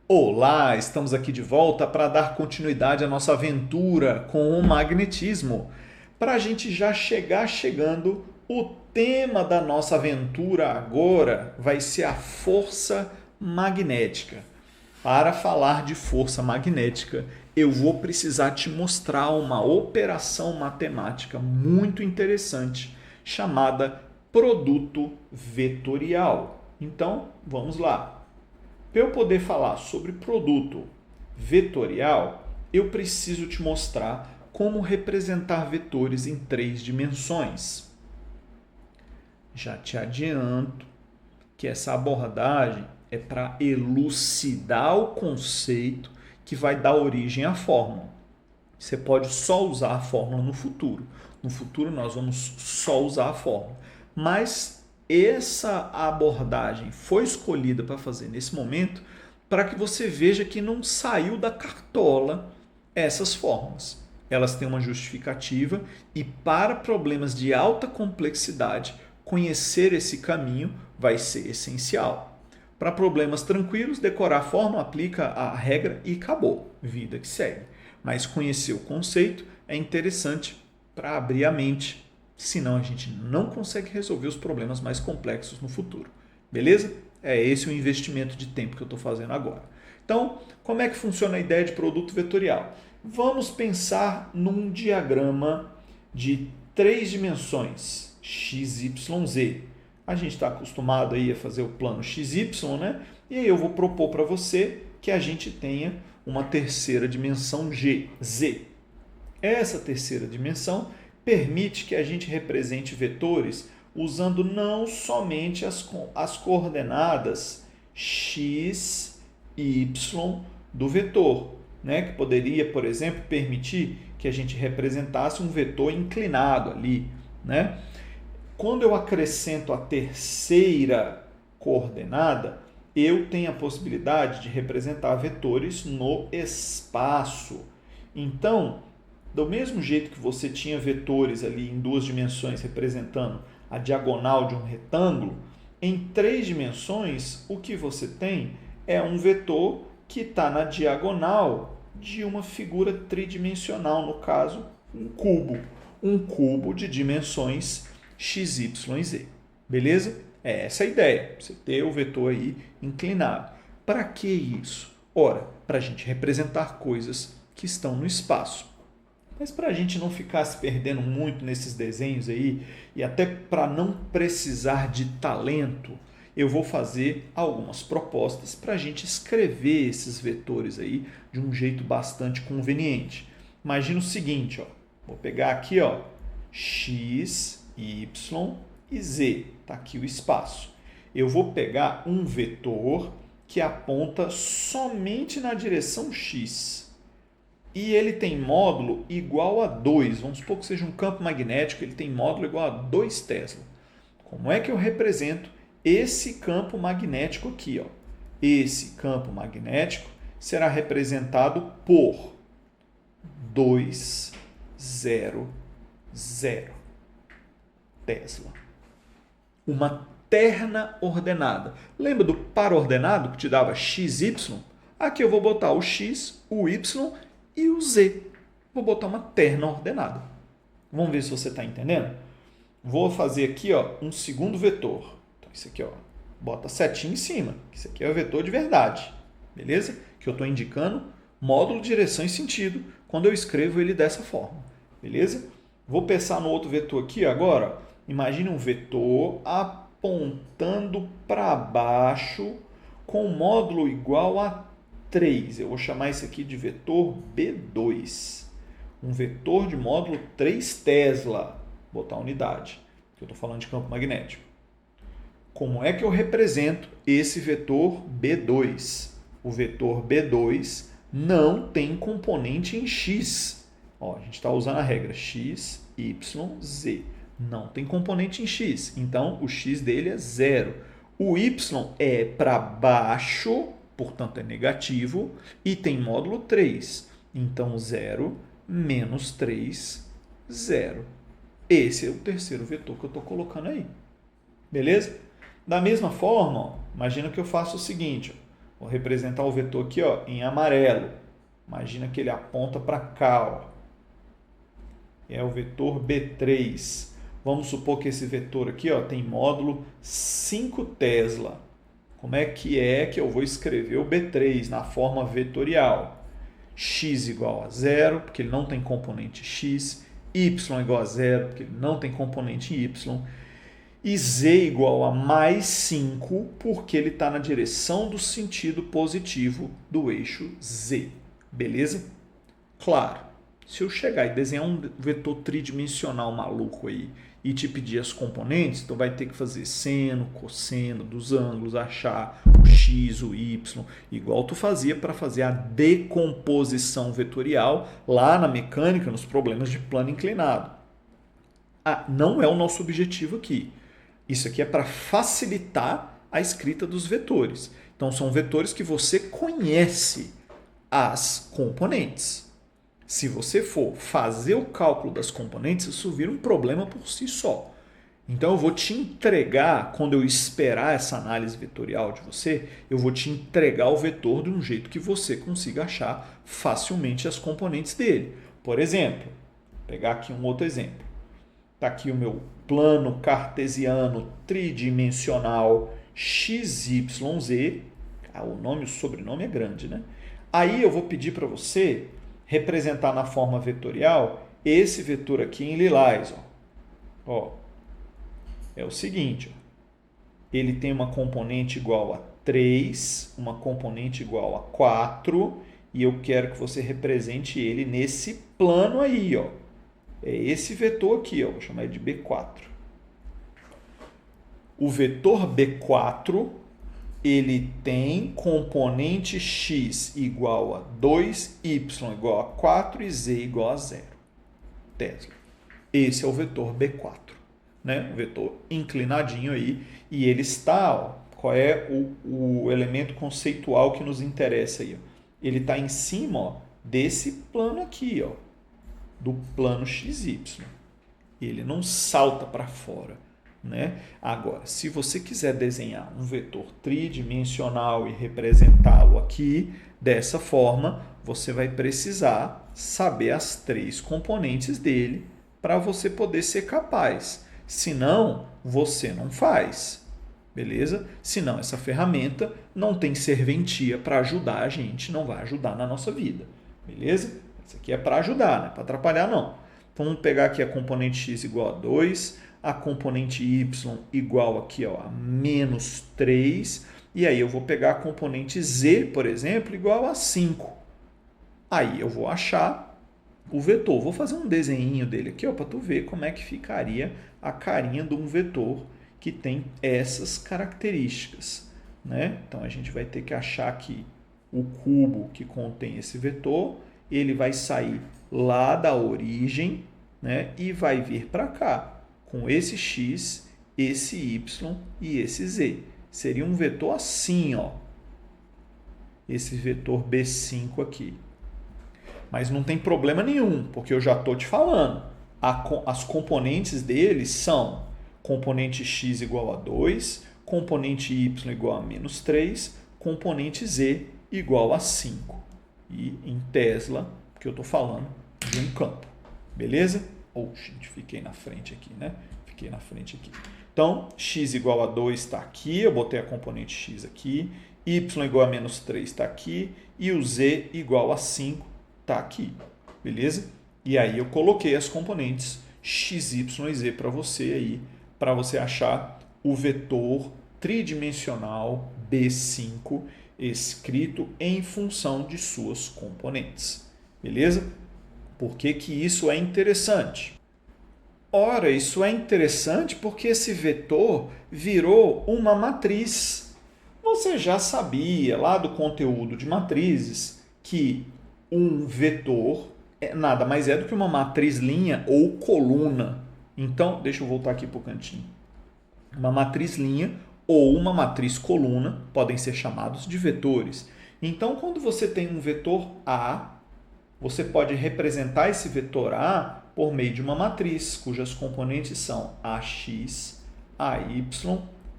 Olá, estamos aqui de volta para dar continuidade à nossa aventura com o magnetismo. Para a gente já chegando, o tema da nossa aventura agora vai ser a força magnética. Para falar de força magnética, eu vou precisar te mostrar uma operação matemática muito interessante chamada produto vetorial. Então, vamos lá. Para eu poder falar sobre produto vetorial, eu preciso te mostrar como representar vetores em três dimensões. Já te adianto que essa abordagem é para elucidar o conceito que vai dar origem à fórmula. Você pode só usar a fórmula no futuro. No futuro nós vamos só usar a fórmula. Mas essa abordagem foi escolhida para fazer nesse momento para que você veja que não saiu da cartola essas fórmulas. Elas têm uma justificativa e para problemas de alta complexidade, conhecer esse caminho vai ser essencial. Para problemas tranquilos, decorar a fórmula, aplica a regra e acabou. Vida que segue. Mas conhecer o conceito é interessante para abrir a mente, senão a gente não consegue resolver os problemas mais complexos no futuro. Beleza? É esse o investimento de tempo que eu estou fazendo agora. Então, como é que funciona a ideia de produto vetorial? Vamos pensar num diagrama de três dimensões, x, y, z. A gente está acostumado aí a fazer o plano XY, né? E aí eu vou propor para você que a gente tenha uma terceira dimensão G, Z. Essa terceira dimensão permite que a gente represente vetores usando não somente as coordenadas x e y do vetor, né? Que poderia, por exemplo, permitir que a gente representasse um vetor inclinado ali, né? Quando eu acrescento a terceira coordenada, eu tenho a possibilidade de representar vetores no espaço. Então, do mesmo jeito que você tinha vetores ali em duas dimensões representando a diagonal de um retângulo, em três dimensões o que você tem é um vetor que está na diagonal de uma figura tridimensional, no caso, um cubo. Um cubo de dimensões x, y e z. Beleza? É essa a ideia, você ter o vetor aí inclinado. Para que isso? Ora, para a gente representar coisas que estão no espaço. Mas para a gente não ficar se perdendo muito nesses desenhos aí, e até para não precisar de talento, eu vou fazer algumas propostas para a gente escrever esses vetores aí de um jeito bastante conveniente. Imagina o seguinte, ó, vou pegar aqui, ó, x, y e z. Está aqui o espaço. Eu vou pegar um vetor que aponta somente na direção x. E ele tem módulo igual a 2. Vamos supor que seja um campo magnético, ele tem módulo igual a 2 Tesla. Como é que eu represento esse campo magnético aqui? Ó? Esse campo magnético será representado por 2, 0, 0 Tesla. Uma terna ordenada. Lembra do par ordenado que te dava x, y? Aqui eu vou botar o x, o y e o z. Vou botar uma terna ordenada. Vamos ver se você está entendendo? Vou fazer aqui ó, um segundo vetor. Então, isso aqui, ó, bota setinha em cima. Isso aqui é o vetor de verdade. Beleza? Que eu estou indicando módulo, direção e sentido quando eu escrevo ele dessa forma. Beleza? Vou pensar no outro vetor aqui agora. Imagine um vetor apontando para baixo com módulo igual a 3. Eu vou chamar isso aqui de vetor B2. Um vetor de módulo 3 Tesla. Vou botar unidade, que eu estou falando de campo magnético. Como é que eu represento esse vetor B2? O vetor B2 não tem componente em x. Ó, a gente está usando a regra x, y, z. Não tem componente em x, então o x dele é 0. O y é para baixo, portanto é negativo, e tem módulo 3. Então 0 menos 3, 0. Esse é o terceiro vetor que eu estou colocando aí. Beleza? Da mesma forma, ó, imagina que eu faço o seguinte. Vou representar o vetor aqui, ó, em amarelo. Imagina que ele aponta para cá, ó. É o vetor B3. Vamos supor que esse vetor aqui, ó, tem módulo 5 Tesla. Como é que eu vou escrever o B3 na forma vetorial? X igual a 0, porque ele não tem componente x. Y igual a 0, porque ele não tem componente y. E z igual a mais 5, porque ele está na direção do sentido positivo do eixo z. Beleza? Claro, se eu chegar e desenhar um vetor tridimensional maluco aí e te pedir as componentes, tu vai ter que fazer seno, cosseno dos ângulos, achar o x, o y, igual tu fazia para fazer a decomposição vetorial lá na mecânica, nos problemas de plano inclinado. Não é o nosso objetivo aqui. Isso aqui é para facilitar a escrita dos vetores. Então, são vetores que você conhece as componentes. Se você for fazer o cálculo das componentes, isso vira um problema por si só. Então, eu vou te entregar, quando eu esperar essa análise vetorial de você, eu vou te entregar o vetor de um jeito que você consiga achar facilmente as componentes dele. Por exemplo, vou pegar aqui um outro exemplo. Está aqui o meu plano cartesiano tridimensional XYZ. O sobrenome é grande, né? Aí eu vou pedir para você representar na forma vetorial esse vetor aqui em lilás. Ó, é o seguinte, ó. Ele tem uma componente igual a 3, uma componente igual a 4, e eu quero que você represente ele nesse plano aí, ó. É esse vetor aqui, ó, vou chamar ele de B4. O vetor B4, ele tem componente x igual a 2, y igual a 4 e z igual a 0. Tesla. Esse é o vetor B4, né? Um vetor inclinadinho aí, e ele está, ó, qual é o elemento conceitual que nos interessa aí? Ó? Ele está em cima, ó, desse plano aqui, ó, do plano XY. Ele não salta para fora, né? Agora, se você quiser desenhar um vetor tridimensional e representá-lo aqui dessa forma, você vai precisar saber as 3 componentes dele para você poder ser capaz. Senão, você não faz, beleza? Senão, essa ferramenta não tem serventia para ajudar a gente, não vai ajudar na nossa vida, beleza? Isso aqui é para ajudar, não é para atrapalhar, não. Então, vamos pegar aqui a componente x igual a 2, a componente y igual aqui, ó, a menos 3, e aí eu vou pegar a componente z, por exemplo, igual a 5. Aí eu vou achar o vetor. Vou fazer um desenho dele aqui, para tu ver como é que ficaria a carinha de um vetor que tem essas características, né? Então, a gente vai ter que achar aqui o cubo que contém esse vetor. Ele vai sair lá da origem, né, e vai vir para cá, com esse x, esse y e esse z. Seria um vetor assim, ó. Esse vetor B5 aqui. Mas não tem problema nenhum, porque eu já estou te falando. As componentes dele são componente x igual a 2, componente y igual a menos 3, componente z igual a 5. E em Tesla, que eu estou falando de um campo. Beleza? Gente, fiquei na frente aqui, né? Fiquei na frente aqui. Então, x igual a 2 está aqui, eu botei a componente x aqui, y igual a menos 3 está aqui, e o z igual a 5 está aqui. Beleza? E aí eu coloquei as componentes x, y e z para você aí, para você achar o vetor tridimensional B5 escrito em função de suas componentes. Beleza? Por que que isso é interessante? Ora, isso é interessante porque esse vetor virou uma matriz. Você já sabia lá do conteúdo de matrizes que um vetor nada mais é do que uma matriz linha ou coluna. Então, deixa eu voltar aqui para o cantinho. Uma matriz linha ou uma matriz coluna podem ser chamados de vetores. Então, quando você tem um vetor A, você pode representar esse vetor A por meio de uma matriz, cujas componentes são AX, AY,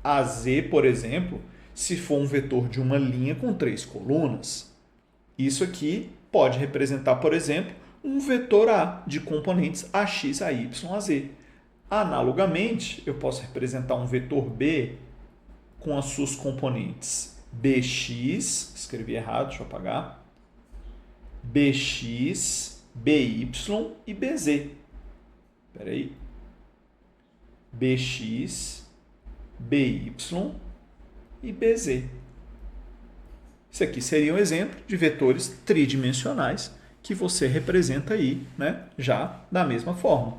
AZ, por exemplo. se for um vetor de uma linha com 3 colunas. Isso aqui pode representar, por exemplo, um vetor A de componentes AX, AY, AZ. Analogamente, eu posso representar um vetor B com as suas componentes BX, escrevi errado, deixa eu apagar, BX, BY e BZ. Espera aí. BX, BY e BZ. Isso aqui seria um exemplo de vetores tridimensionais que você representa aí, né, já da mesma forma.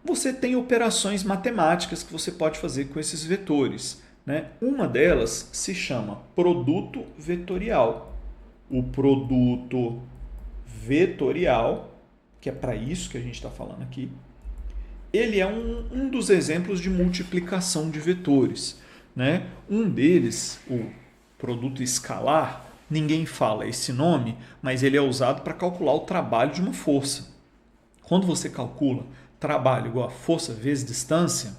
Você tem operações matemáticas que você pode fazer com esses vetores, né? Uma delas se chama produto vetorial. O produto vetorial, que é para isso que a gente está falando aqui, ele é um dos exemplos de multiplicação de vetores, né? Um deles, o produto escalar, ninguém fala esse nome, mas ele é usado para calcular o trabalho de uma força. Quando você calcula trabalho igual a força vezes distância,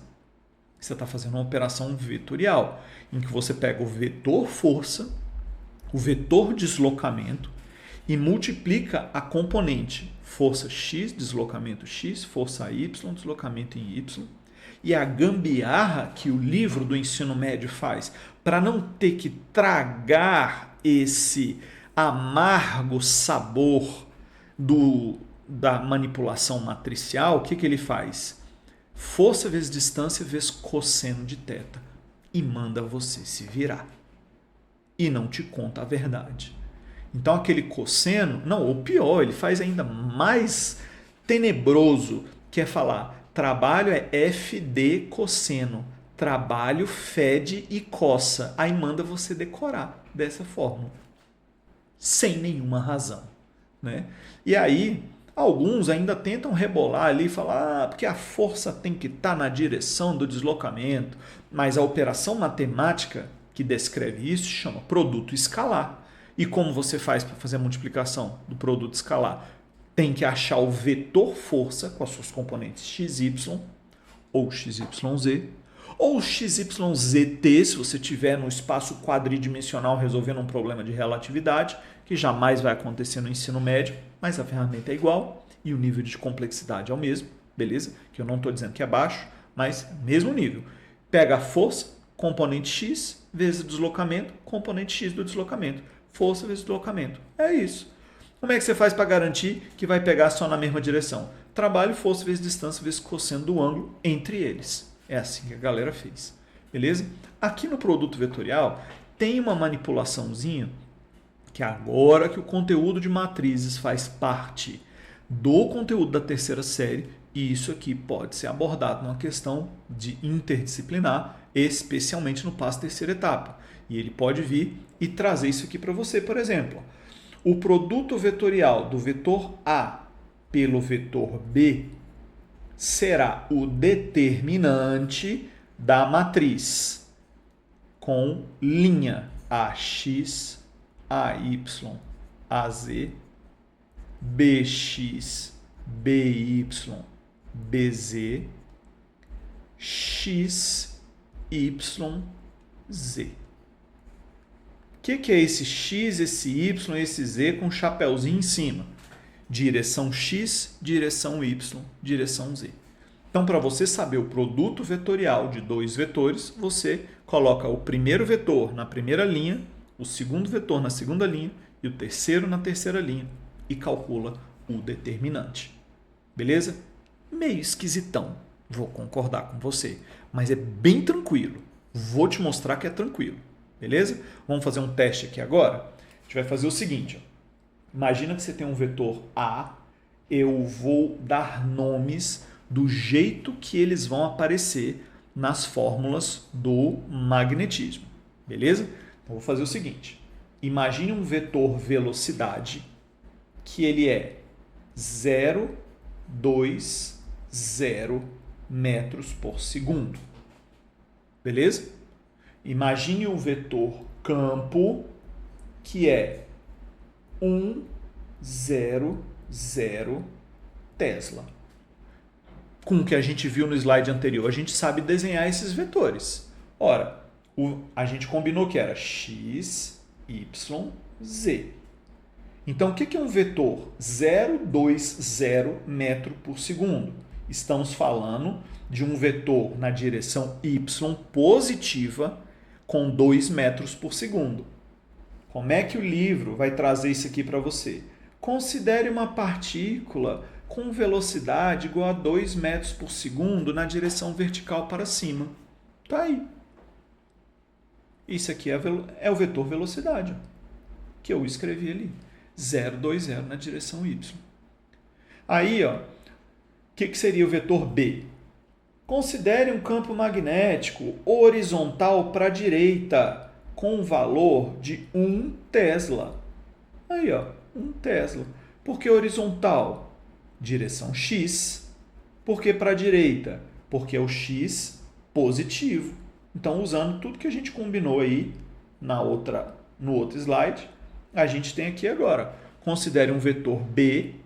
você está fazendo uma operação vetorial, em que você pega o vetor força, o vetor deslocamento e multiplica a componente força x, deslocamento x, força y, deslocamento em y. E a gambiarra que o livro do ensino médio faz para não ter que tragar esse amargo sabor da manipulação matricial, o que ele faz? Força vezes distância vezes cosseno de θ. E manda você se virar. E não te conta a verdade. Então aquele cosseno, não, ou pior, ele faz ainda mais tenebroso, que é falar, trabalho é FD cosseno, trabalho fede e coça. Aí manda você decorar dessa fórmula. Sem nenhuma razão, né? E aí, alguns ainda tentam rebolar ali e falar, porque a força tem que estar na direção do deslocamento, mas a operação matemática que descreve isso chama produto escalar. E como você faz para fazer a multiplicação do produto escalar? Tem que achar o vetor força com as suas componentes XY ou XYZ, ou XYZT, se você tiver no espaço quadridimensional resolvendo um problema de relatividade, que jamais vai acontecer no ensino médio, mas a ferramenta é igual e o nível de complexidade é o mesmo, beleza? Que eu não estou dizendo que é baixo, mas mesmo nível. Pega a força, componente X, vezes o deslocamento, componente X do deslocamento. Força vezes deslocamento. É isso. Como é que você faz para garantir que vai pegar só na mesma direção? Trabalho, força vezes distância vezes cosseno do ângulo entre eles. É assim que a galera fez. Beleza? Aqui no produto vetorial tem uma manipulaçãozinha que agora que o conteúdo de matrizes faz parte do conteúdo da terceira série, e isso aqui pode ser abordado numa questão de interdisciplinar, especialmente no passo terceira etapa. E ele pode vir e trazer isso aqui para você, por exemplo. O produto vetorial do vetor A pelo vetor B será o determinante da matriz com linha AX, AY, AZ, BX, BY, BZ, X, Y, Z. O que é esse X, esse Y, esse Z com um chapéuzinho em cima? Direção X, direção Y, direção Z. Então, para você saber o produto vetorial de dois vetores, você coloca o primeiro vetor na primeira linha, o segundo vetor na segunda linha e o terceiro na terceira linha e calcula o determinante. Beleza? Meio esquisitão, vou concordar com você, mas é bem tranquilo. Vou te mostrar que é tranquilo. Beleza? Vamos fazer um teste aqui agora? A gente vai fazer o seguinte. Ó. Imagina que você tem um vetor A, eu vou dar nomes do jeito que eles vão aparecer nas fórmulas do magnetismo. Beleza? Então, vou fazer o seguinte. Imagine um vetor velocidade que ele é 0,20 metros por segundo. Beleza? Imagine um vetor campo que é 1,00 Tesla. Com o que a gente viu no slide anterior, a gente sabe desenhar esses vetores. Ora, A gente combinou que era x, y, z. Então, o que é um vetor? 0,20 metro por segundo. Estamos falando de um vetor na direção y positiva com 2 metros por segundo. Como é que o livro vai trazer isso aqui para você? Considere uma partícula com velocidade igual a 2 metros por segundo na direção vertical para cima. Tá aí. Isso aqui é o vetor velocidade, que eu escrevi ali. 0,20 na direção y. Aí, ó, o que seria o vetor B? Considere um campo magnético horizontal para a direita com um valor de 1 Tesla. Aí, ó, 1 Tesla. Por que horizontal? Direção x. Por que para a direita? Porque é o x positivo. Então, usando tudo que a gente combinou aí no outro slide, a gente tem aqui agora. Considere um vetor B,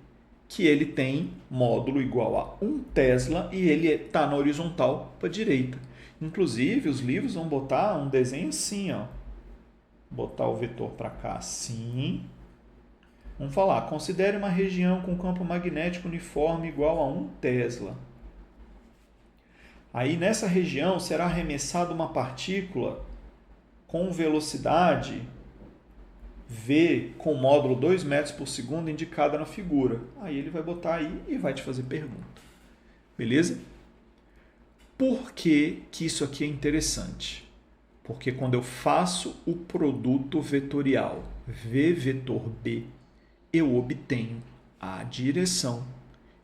que ele tem módulo igual a 1 Tesla e ele está na horizontal para a direita. Inclusive, os livros vão botar um desenho assim, ó. Botar o vetor para cá assim. Vamos falar, considere uma região com campo magnético uniforme igual a 1 Tesla. Aí, nessa região, será arremessada uma partícula com velocidade V com módulo 2 metros por segundo indicada na figura. Aí ele vai botar aí e vai te fazer pergunta. Beleza? Por que isso aqui é interessante? Porque quando eu faço o produto vetorial V vetor B, eu obtenho a direção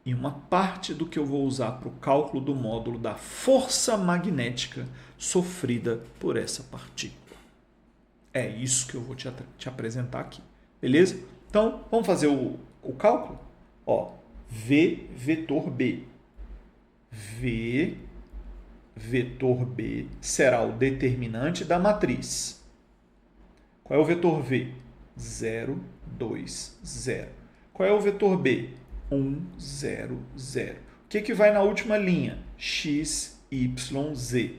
e uma parte do que eu vou usar para o cálculo do módulo da força magnética sofrida por essa partícula. É isso que eu vou te apresentar aqui. Beleza? Então, vamos fazer o cálculo? Ó, V vetor B. V vetor B será o determinante da matriz. Qual é o vetor V? 0, 2, 0. Qual é o vetor B? 1, 0, 0. O que vai na última linha? X, Y, Z.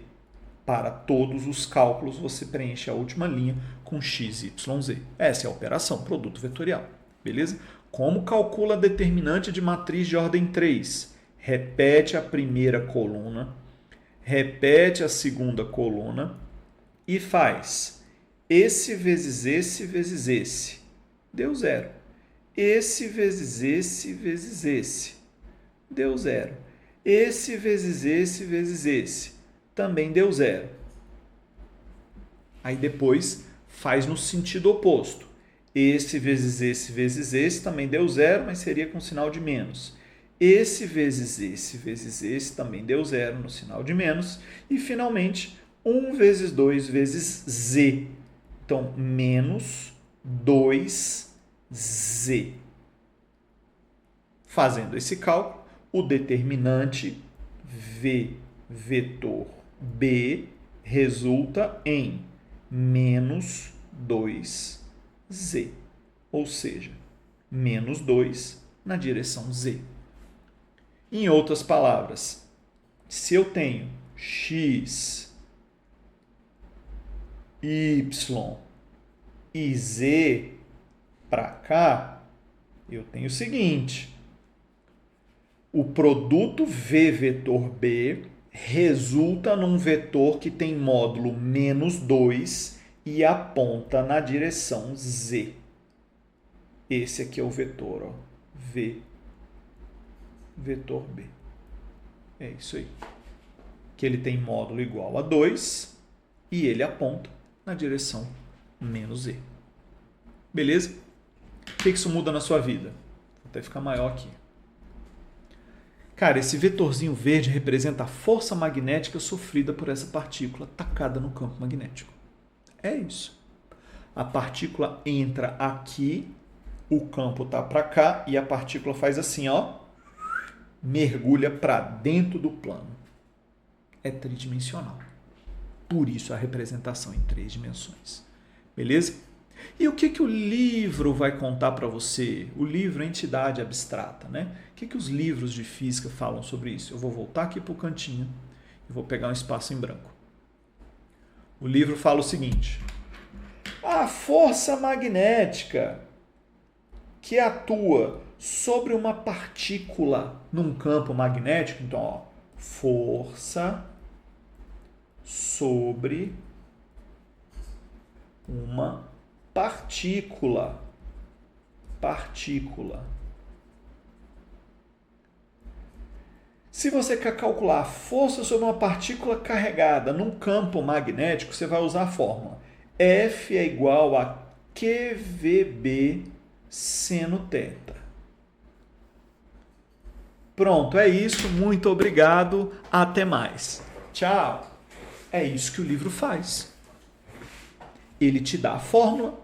Para todos os cálculos, você preenche a última linha com x, y, z. Essa é a operação, produto vetorial. Beleza? Como calcula a determinante de matriz de ordem 3? Repete a primeira coluna, repete a segunda coluna e faz esse vezes esse vezes esse. Deu 0. Esse vezes esse vezes esse. Deu 0. Esse vezes esse vezes esse. Também deu 0. Aí depois faz no sentido oposto. Esse vezes esse também deu 0, mas seria com sinal de menos. Esse vezes esse também deu 0 no sinal de menos. E finalmente 1 vezes 2 vezes z. Então, menos 2z. Fazendo esse cálculo, o determinante V vetor B resulta em menos 2z, ou seja, menos 2 na direção z. Em outras palavras, se eu tenho x, y e z para cá, eu tenho o seguinte: o produto V vetor B resulta num vetor que tem módulo menos 2 e aponta na direção z. Esse aqui é o vetor, ó, V vetor B. É isso aí. Que ele tem módulo igual a 2 e ele aponta na direção menos z. Beleza? O que isso muda na sua vida? Vou até ficar maior aqui. Cara, esse vetorzinho verde representa a força magnética sofrida por essa partícula tacada no campo magnético. É isso. A partícula entra aqui, o campo está para cá e a partícula faz assim, ó, mergulha para dentro do plano. É tridimensional. Por isso a representação em 3 dimensões. Beleza? E o que o livro vai contar para você? O livro é entidade abstrata, né? O que os livros de física falam sobre isso? Eu vou voltar aqui para o cantinho e vou pegar um espaço em branco. O livro fala o seguinte: a força magnética que atua sobre uma partícula num campo magnético, então, ó, força sobre uma partícula. Se você quer calcular a força sobre uma partícula carregada num campo magnético, você vai usar a fórmula F é igual a QVB seno θ. Pronto, é isso. Muito obrigado. Até mais. Tchau. É isso que o livro faz. Ele te dá a fórmula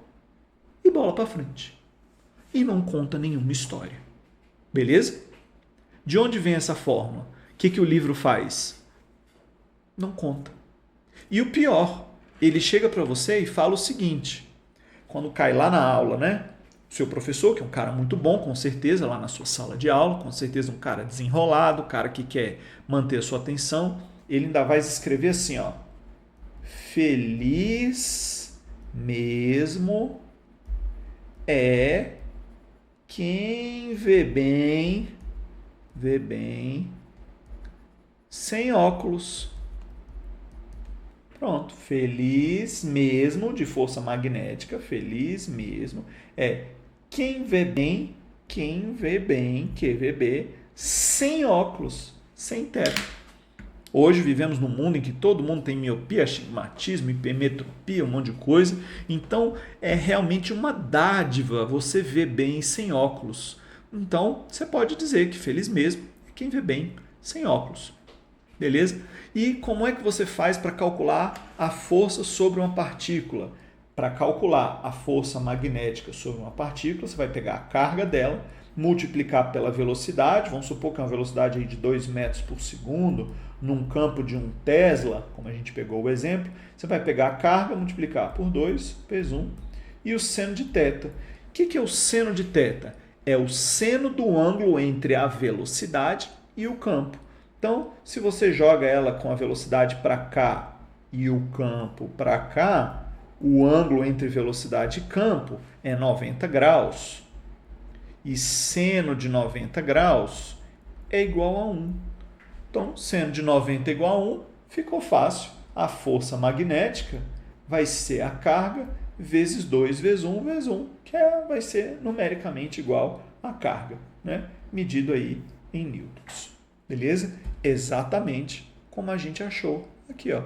e bola para frente. E não conta nenhuma história. Beleza? De onde vem essa fórmula? O que o livro faz? Não conta. E o pior, ele chega para você e fala o seguinte, quando cai lá na aula, né? O seu professor, que é um cara muito bom, com certeza, lá na sua sala de aula, com certeza um cara desenrolado, um cara que quer manter a sua atenção, ele ainda vai escrever assim, ó, feliz mesmo é quem vê bem sem óculos. Pronto, feliz mesmo, de força magnética, feliz mesmo, é quem vê bem, QVB, sem óculos, sem teto. Hoje vivemos num mundo em que todo mundo tem miopia, astigmatismo, hipermetropia, um monte de coisa. Então, é realmente uma dádiva você ver bem sem óculos. Então, você pode dizer que feliz mesmo é quem vê bem sem óculos. Beleza? E como é que você faz para calcular a força sobre uma partícula? Para calcular a força magnética sobre uma partícula, você vai pegar a carga dela, multiplicar pela velocidade, vamos supor que é uma velocidade aí de 2 metros por segundo, num campo de 1 Tesla, como a gente pegou o exemplo, você vai pegar a carga, multiplicar por 2, vezes 1, e o seno de θ. O que é o seno de θ? É o seno do ângulo entre a velocidade e o campo. Então, se você joga ela com a velocidade para cá e o campo para cá, o ângulo entre velocidade e campo é 90 graus. E seno de 90 graus é igual a 1. Então, seno de 90 igual a 1, ficou fácil. A força magnética vai ser a carga vezes 2 vezes 1 vezes 1, que vai ser numericamente igual à carga, né? Medido aí em newtons. Beleza? Exatamente como a gente achou aqui, ó.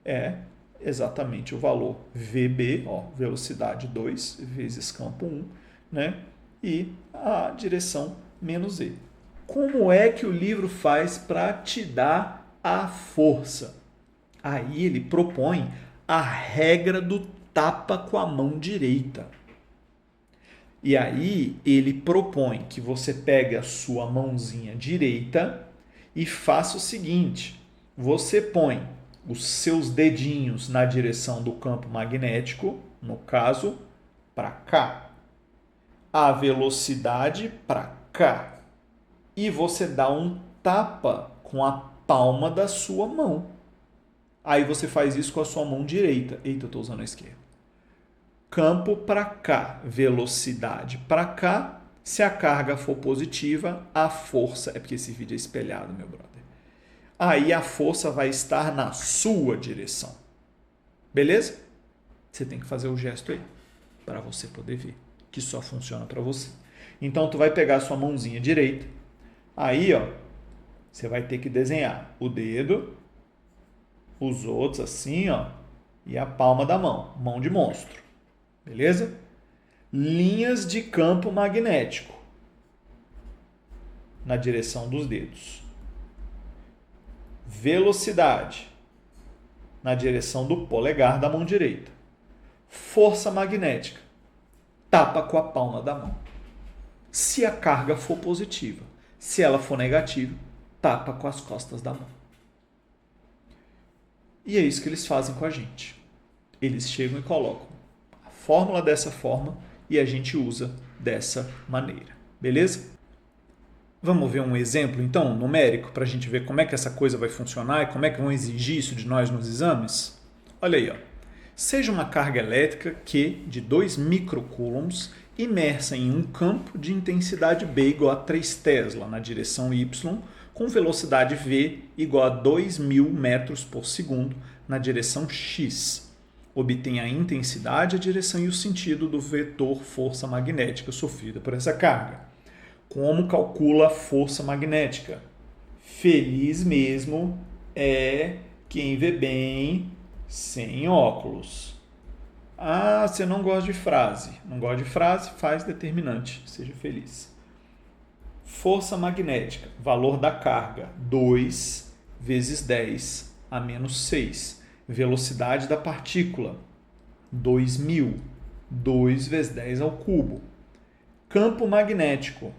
É exatamente o valor VB, ó, velocidade 2 vezes campo 1, né? E a direção menos E. Como é que o livro faz para te dar a força? Aí ele propõe a regra do tapa com a mão direita. E aí ele propõe que você pegue a sua mãozinha direita e faça o seguinte, você põe os seus dedinhos na direção do campo magnético, no caso, para cá. A velocidade para cá. E você dá um tapa com a palma da sua mão. Aí você faz isso com a sua mão direita. Eita, eu estou usando a esquerda. Campo para cá, velocidade para cá. Se a carga for positiva, a força... É porque esse vídeo é espelhado, meu brother. Aí a força vai estar na sua direção. Beleza? Você tem que fazer o gesto aí, para você poder ver que só funciona para você. Então, tu vai pegar a sua mãozinha direita. Aí, ó, você vai ter que desenhar o dedo, os outros assim, ó, e a palma da mão, mão de monstro. Beleza? Linhas de campo magnético na direção dos dedos. Velocidade na direção do polegar da mão direita. Força magnética. Tapa com a palma da mão. Se a carga for positiva, se ela for negativa, tapa com as costas da mão. E é isso que eles fazem com a gente. Eles chegam e colocam a fórmula dessa forma e a gente usa dessa maneira. Beleza? Vamos ver um exemplo, então, numérico, para a gente ver como é que essa coisa vai funcionar e como é que vão exigir isso de nós nos exames? Olha aí, ó. seja uma carga elétrica Q de 2 microcoulombs imersa em um campo de intensidade B igual a 3 Tesla na direção Y, com velocidade V igual a 2.000 metros por segundo na direção X. Obtém a intensidade, a direção e o sentido do vetor força magnética sofrida por essa carga. Como calcula a força magnética? Feliz mesmo é quem vê bem sem óculos. Ah, você não gosta de frase. Não gosta de frase? Faz determinante. Seja feliz. Força magnética. Valor da carga. 2 vezes 10 a menos 6. Velocidade da partícula. 2.000. 2 vezes 10 ao cubo. Campo magnético.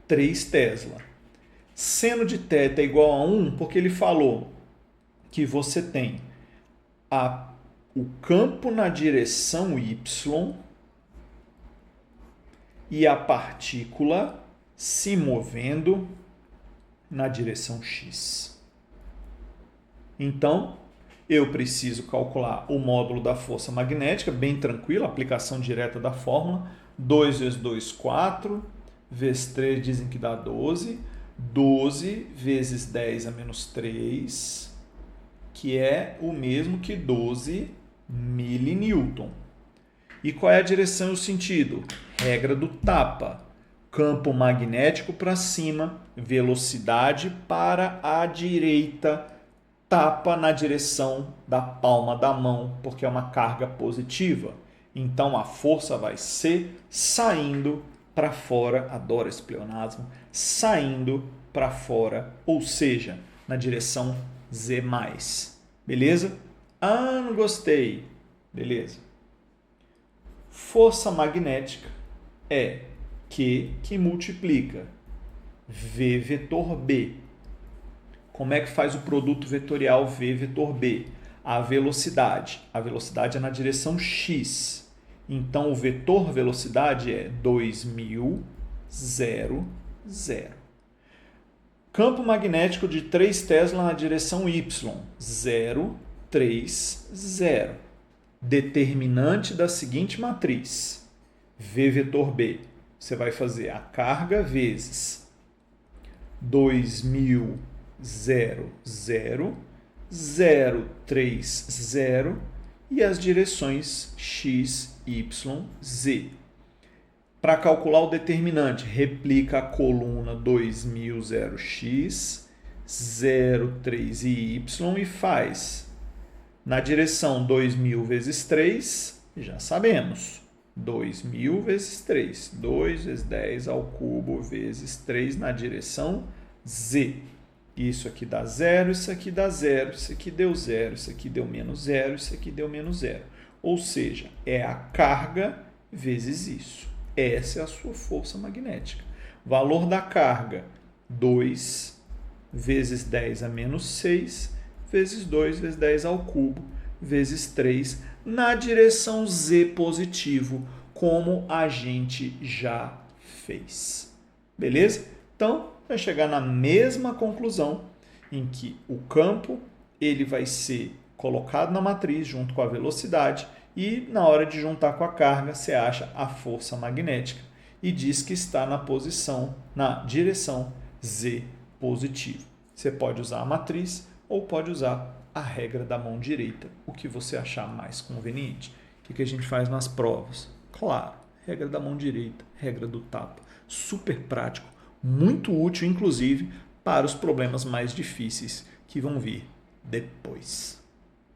3 Tesla. Seno de θ é igual a 1 porque ele falou que você tem o campo na direção Y e a partícula se movendo na direção X. Então, eu preciso calcular o módulo da força magnética, bem tranquilo, aplicação direta da fórmula. 2 vezes 2, 4, vezes 3 dizem que dá 12. 12 vezes 10 a menos 3, que é o mesmo que 12 milinewton. E qual é a direção e o sentido? Regra do tapa. Campo magnético para cima, velocidade para a direita, tapa na direção da palma da mão, porque é uma carga positiva. Então a força vai ser saindo para fora, adoro esse pleonasmo, saindo para fora, ou seja, na direção Z+. Beleza? Ah, não gostei. Beleza. Força magnética é Q que multiplica V vetor B. Como é que faz o produto vetorial V vetor B? A velocidade é na direção X. Então, o vetor velocidade é 2.000, 0, 0. Campo magnético de 3 Tesla na direção Y, 0, 3, 0. Determinante da seguinte matriz, V vetor B. Você vai fazer a carga vezes 2.000, 0, 0, 0, 3, 0 e as direções X, Y, Z. Para calcular o determinante, replica a coluna 2.000, 0x, 0, 3 e y e faz na direção 2.000 vezes 3, já sabemos, 2.000 vezes 3, 2 vezes 10 ao cubo vezes 3 na direção Z. Isso aqui dá 0, isso aqui dá 0, isso aqui deu 0, isso aqui deu menos 0, isso aqui deu menos 0. Ou seja, é a carga vezes isso. Essa é a sua força magnética. Valor da carga, 2 vezes 10 a menos 6, vezes 2 vezes 10 ao cubo, vezes 3, na direção Z positivo, como a gente já fez. Beleza? Então, vai chegar na mesma conclusão, em que o campo ele vai ser colocado na matriz junto com a velocidade e na hora de juntar com a carga você acha a força magnética e diz que está na direção Z positivo. Você pode usar a matriz ou pode usar a regra da mão direita, o que você achar mais conveniente. O que a gente faz nas provas? Claro, regra da mão direita, regra do tapa. Super prático, muito útil inclusive para os problemas mais difíceis que vão vir depois.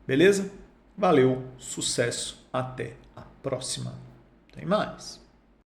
Beleza? Valeu, sucesso, até a próxima. Tem mais.